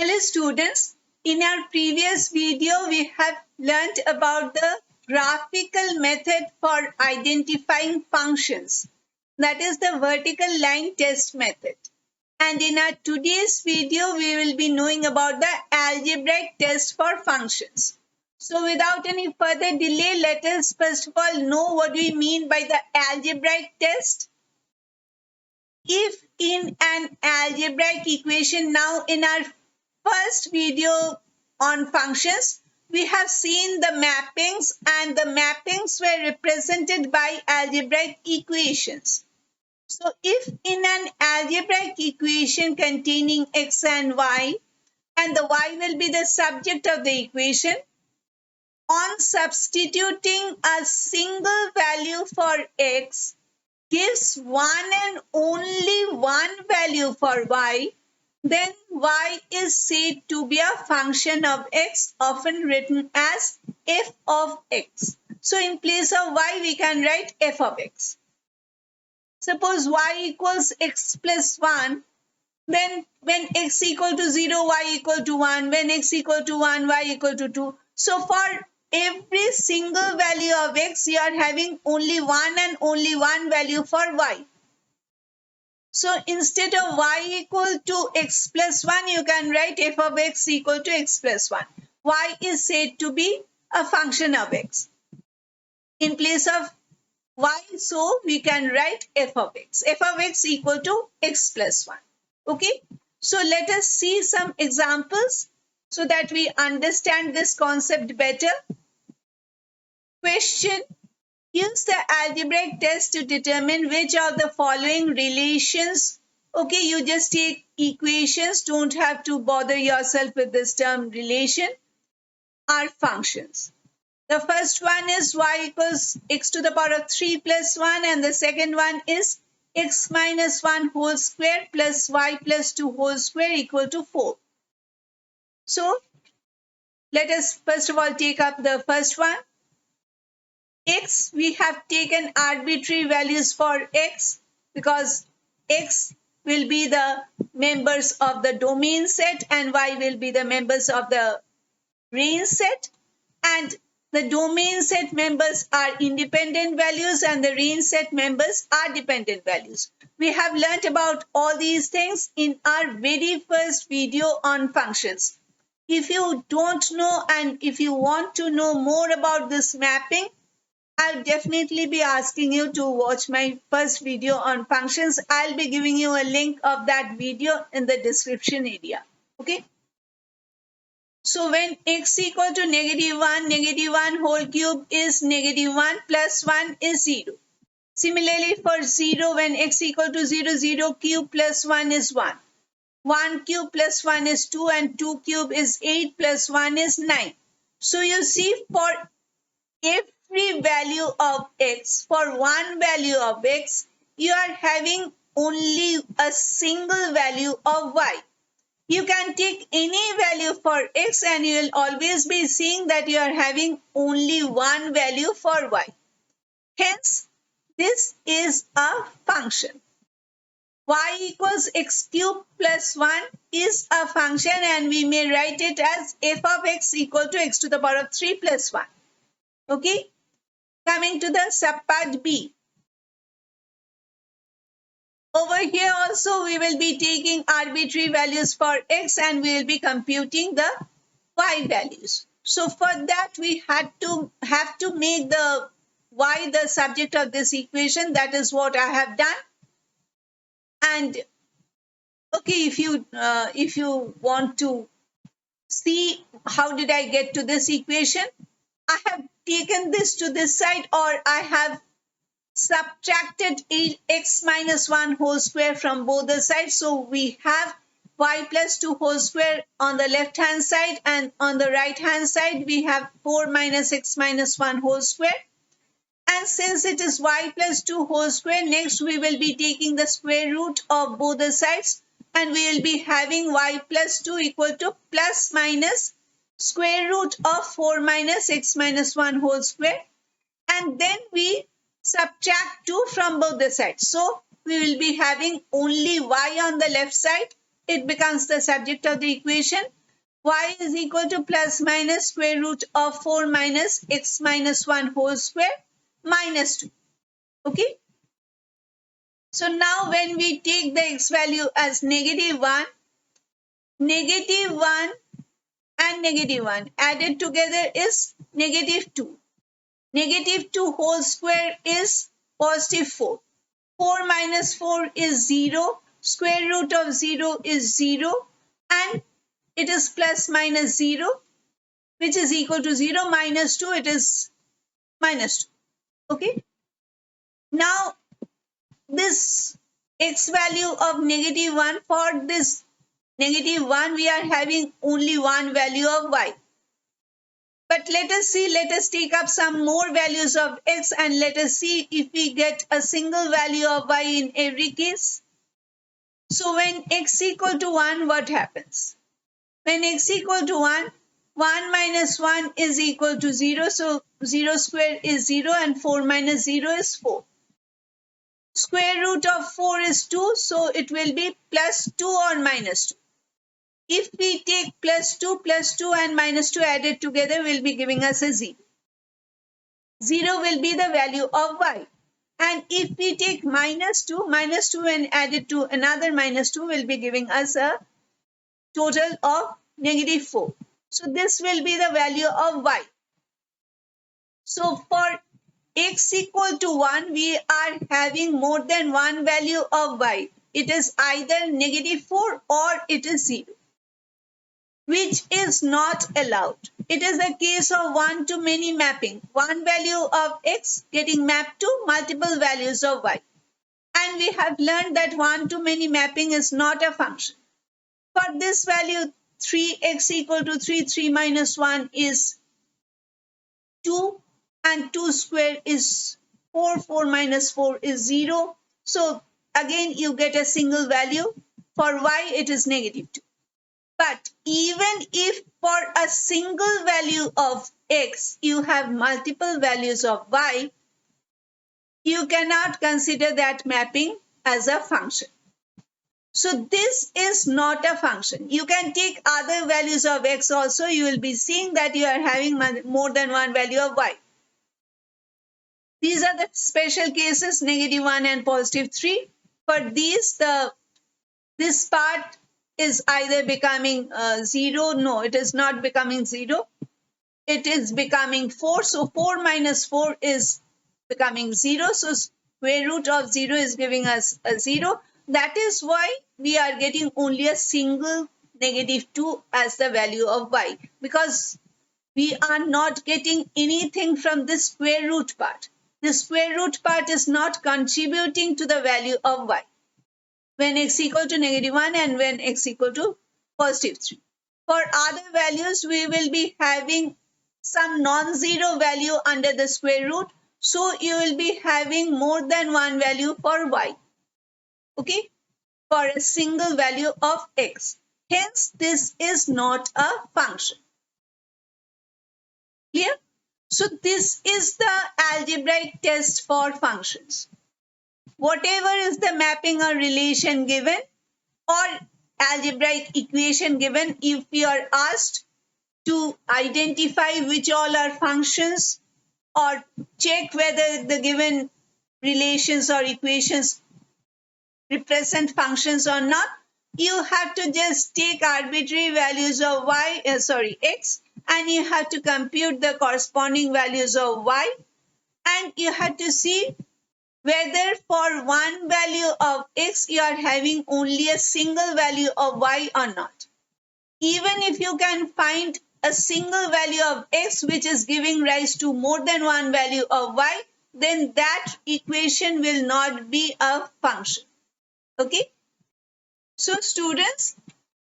Hello students, in our previous video we have learnt about the graphical method for identifying functions, that is the vertical line test method. And in our today's video we will be knowing about the algebraic test for functions. So without any further delay, let us first of all know what we mean by the algebraic test. If in an algebraic equation, now in our first video on functions, we have seen the mappings, and the mappings were represented by algebraic equations. So if in an algebraic equation containing x and y, and the y will be the subject of the equation, on substituting a single value for x gives one and only one value for y, then y is said to be a function of x, often written as f of x. So in place of y, we can write f of x. Suppose y equals x plus 1, then when x equal to 0, y equal to 1. When x equal to 1, y equal to 2. So for every single value of x, you are having only one and only one value for y. So instead of y equal to x plus 1, you can write f of x equal to x plus 1. Y is said to be a function of x. In place of y, so we can write f of x. F of x equal to x plus 1. Okay. So let us see some examples so that we understand this concept better. Question: use the algebraic test to determine which of the following relations, okay, you just take equations, don't have to bother yourself with this term relation, are functions. The first one is y equals x to the power of 3 plus 1, and the second one is x minus 1 whole square plus y plus 2 whole square equal to 4. So let us first of all take up the first one. X, we have taken arbitrary values for x because x will be the members of the domain set and y will be the members of the range set, and the domain set members are independent values and the range set members are dependent values. We have learnt about all these things in our very first video on functions. If you don't know and if you want to know more about this mapping, I'll definitely be asking you to watch my first video on functions. I'll be giving you a link of that video in the description area. Okay. So when x equal to -1 whole cube is -1 plus 1 is 0. Similarly for 0, when x equal to 0, 0 cube plus 1 is 1. 1 cube plus 1 is 2 and 2 cube is 8 plus 1 is 9. So you see, for every value of x, for one value of x, you are having only a single value of y. You can take any value for x and you will always be seeing that you are having only one value for y. Hence, this is a function. Y equals x cube plus 1 is a function, and we may write it as f of x equal to x to the power of 3 plus 1. Okay. Coming to the subpart B. Over here also we will be taking arbitrary values for x and we will be computing the y values. So for that we have to make the y the subject of this equation. That is what I have done. And okay, if you want to see how did I get to this equation, I have taken this to this side, or I have subtracted x minus 1 whole square from both the sides. So we have y plus 2 whole square on the left hand side, and on the right hand side we have 4 minus x minus 1 whole square. And since it is y plus 2 whole square, next we will be taking the square root of both the sides, and we will be having y plus 2 equal to plus minus square root of 4 minus x minus 1 whole square. And then we subtract 2 from both the sides. So we will be having only y on the left side, it becomes the subject of the equation. Y is equal to plus minus square root of 4 minus x minus 1 whole square minus 2. Okay. So now when we take the x value as negative 1 and negative 1 added together is negative 2. Negative 2 whole square is positive 4. 4 minus 4 is 0. Square root of 0 is 0. And it is plus minus 0, which is equal to 0 minus 2. It is minus 2. Okay. Now, this x value of negative 1, for this negative 1, we are having only one value of y. But let us take up some more values of x and let us see if we get a single value of y in every case. So when x equal to 1, what happens? When x equal to 1, 1 minus 1 is equal to 0. So 0 square is 0 and 4 minus 0 is 4. Square root of 4 is 2. So it will be plus 2 or minus 2. If we take plus 2 and minus 2 added together will be giving us a 0. 0 will be the value of y. And if we take minus 2 when added to another minus 2 will be giving us a total of negative 4. So this will be the value of y. So for x equal to 1, we are having more than one value of y. It is either negative 4 or it is 0, which is not allowed. It is a case of one-to-many mapping. One value of x getting mapped to multiple values of y. And we have learned that one-to-many mapping is not a function. For this value, 3x equal to 3, 3 minus 1 is 2 and 2 square is 4, 4 minus 4 is 0. So again, you get a single value. For y, it is negative 2. But even if for a single value of x, you have multiple values of y, you cannot consider that mapping as a function. So this is not a function. You can take other values of x also. You will be seeing that you are having more than one value of y. These are the special cases, negative 1 and positive 3. For these, this part is either becoming 0. No, it is not becoming 0. It is becoming 4. So 4 minus 4 is becoming 0. So square root of 0 is giving us a 0. That is why we are getting only a single negative 2 as the value of y, because we are not getting anything from this square root part. The square root part is not contributing to the value of y when x equal to negative 1 and when x equal to positive 3. For other values, we will be having some non-zero value under the square root. So you will be having more than one value for y. Okay, for a single value of x. Hence, this is not a function. Clear? So this is the algebraic test for functions. Whatever is the mapping or relation given or algebraic equation given, if we are asked to identify which all are functions or check whether the given relations or equations represent functions or not, you have to just take arbitrary values of x, and you have to compute the corresponding values of y, and you have to see whether for one value of x you are having only a single value of y or not. Even if you can find a single value of x which is giving rise to more than one value of y, then that equation will not be a function. Okay. So students,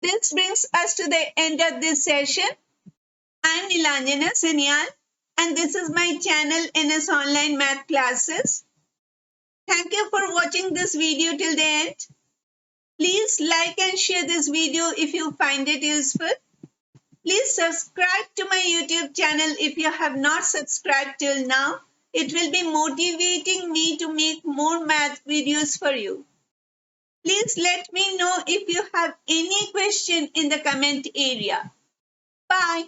this brings us to the end of this session. I am Nilanjana Sanyal and this is my channel NS Online Math Classes. Thank you for watching this video till the end. Please like and share this video if you find it useful. Please subscribe to my YouTube channel if you have not subscribed till now. It will be motivating me to make more math videos for you. Please let me know if you have any question in the comment area. Bye.